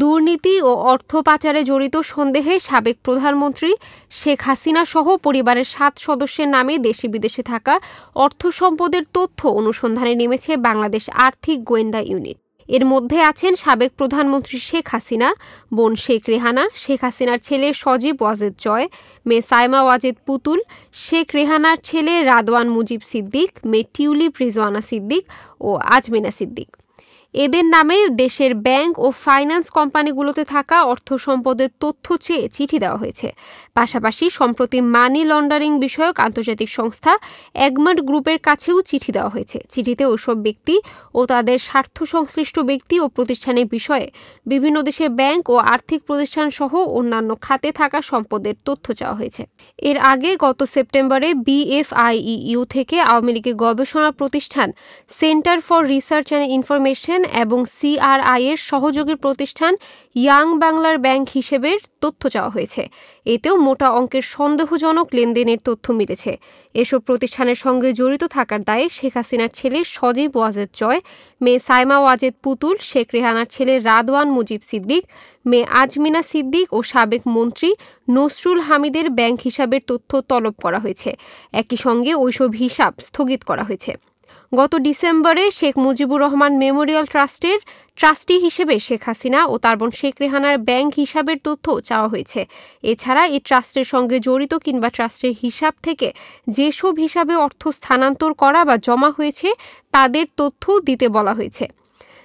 দুর্নীতি ও অর্থ পাচারে জড়িত সন্দেহে সাবেক প্রধানমন্ত্রী শেখ হাসিনা সহ পরিবারের ৭ সদস্যের নামে দেশে বিদেশে থাকা অর্থ সম্পদের তথ্য অনুসন্ধানে নেমেছে বাংলাদেশ আর্থিক গোয়েন্দা ইউনিট। এর মধ্যে আছেন সাবেক প্রধানমন্ত্রী শেখ হাসিনা, বোন শেখ রেহানা, শেখ হাসিনার ছেলে সজীব ওয়াজেদ জয়, মেয়ে সাইমা ওয়াজেদ পুতুল, শেখ রেহানার ছেলে রাদওয়ান মুজিব সিদ্দিক, মেয়ে টিউলিপ রিজওয়ানা সিদ্দিক ও আজমিনা সিদ্দিক। এদের নামে দেশের ব্যাংক ও ফাইন্যান্স কোম্পানিগুলোতে থাকা অর্থ সম্পদের তথ্য চেয়ে চিঠি দেওয়া হয়েছে। পাশাপাশি সম্প্রতি মানি লন্ডারিং বিষয়ক আন্তর্জাতিক সংস্থা এগমার্ট গ্রুপের কাছেও চিঠি দেওয়া হয়েছে। চিঠিতে ওইসব ব্যক্তি ও তাদের স্বার্থ সংশ্লিষ্ট ব্যক্তি ও প্রতিষ্ঠানের বিষয়ে বিভিন্ন দেশের ব্যাংক ও আর্থিক প্রতিষ্ঠান সহ অন্যান্য খাতে থাকা সম্পদের তথ্য চাওয়া হয়েছে। এর আগে গত সেপ্টেম্বরে BFIEU থেকে আওয়ামী লীগের গবেষণা প্রতিষ্ঠান centre for research and information এবং CRI এর সহযোগী প্রতিষ্ঠান ইয়াং বাংলার ব্যাংক হিসেবের তথ্য চাওয়া হয়েছে। এতেও মোটা অঙ্কের সন্দেহজনক লেনদেনের তথ্য মিলেছে। এসব প্রতিষ্ঠানের সঙ্গে জড়িত থাকার দায়ে শেখ হাসিনার ছেলে সজীব ওয়াজেদ জয়, মেয়ে সাইমা ওয়াজেদ পুতুল, শেখ রেহানার ছেলে রাদওয়ান মুজিব সিদ্দিক, মেয়ে আজমিনা সিদ্দিক ও সাবেক মন্ত্রী নসরুল হামিদের ব্যাংক হিসাবের তথ্য তলব করা হয়েছে। একই সঙ্গে ওইসব হিসাব স্থগিত করা হয়েছে। গত ডিসেম্বরে শেখ মুজিবুর রহমান মেমোরিয়াল ট্রাস্টের ট্রাস্টি হিসেবে শেখ হাসিনা ও তার বোন শেখ রেহানার ব্যাংক হিসাবের তথ্য চাওয়া হয়েছে। এছাড়া এই ট্রাস্টের সঙ্গে জড়িত কিংবা ট্রাস্টের হিসাব থেকে যেসব হিসাবে অর্থ স্থানান্তর করা বা জমা হয়েছে তাদের তথ্য দিতে বলা হয়েছে।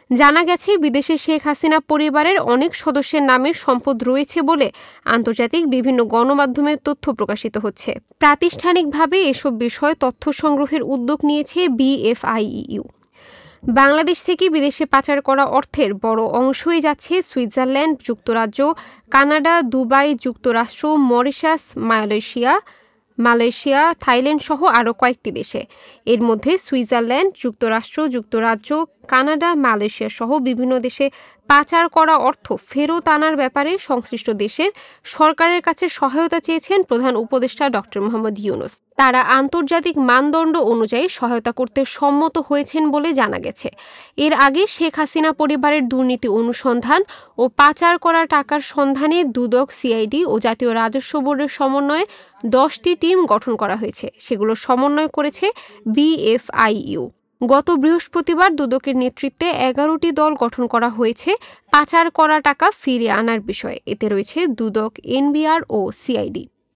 জানা গেছে, বিদেশে শেখ হাসিনা পরিবারের অনেক সদস্যের নামে সম্পদ রয়েছে বলে আন্তর্জাতিক বিভিন্ন গণমাধ্যমে তথ্য প্রকাশিত হচ্ছে। প্রাতিষ্ঠানিকভাবে এসব বিষয়ে তথ্য সংগ্রহের উদ্যোগ নিয়েছে BFIEU। বাংলাদেশ থেকে বিদেশে পাচার করা অর্থের বড় অংশই যাচ্ছে সুইজারল্যান্ড, যুক্তরাজ্য, কানাডা, দুবাই, যুক্তরাষ্ট্র, মরিশাস, মালয়েশিয়া, থাইল্যান্ড সহ আরও কয়েকটি দেশে। এর মধ্যে সুইজারল্যান্ড, যুক্তরাজ্য, কানাডা, মালয়েশিয়া সহ বিভিন্ন দেশে পাচার করা অর্থ ফেরত আনার ব্যাপারে সংশ্লিষ্ট দেশের সরকারের কাছে সহায়তা চেয়েছেন প্রধান উপদেষ্টা ডক্টর মোহাম্মদ ইউনূস। তারা আন্তর্জাতিক মানদণ্ড অনুযায়ী সহায়তা করতে সম্মত হয়েছেন বলে জানা গেছে। এর আগে শেখ হাসিনা পরিবারের দুর্নীতি অনুসন্ধান ও পাচার করা টাকার সন্ধানে দুদক, CID ও জাতীয় রাজস্ব বোর্ডের সমন্বয়ে 10টি টিম গঠন করা হয়েছে। সেগুলো সমন্বয় করেছে BFIEU। গত বৃহস্পতিবার দুদকের নেতৃত্বে 11টি দল গঠন করা হয়েছে পাচার করা টাকা ফিরিয়ে আনার বিষয়ে। এতে রয়েছে দুদক, NBR ও CID।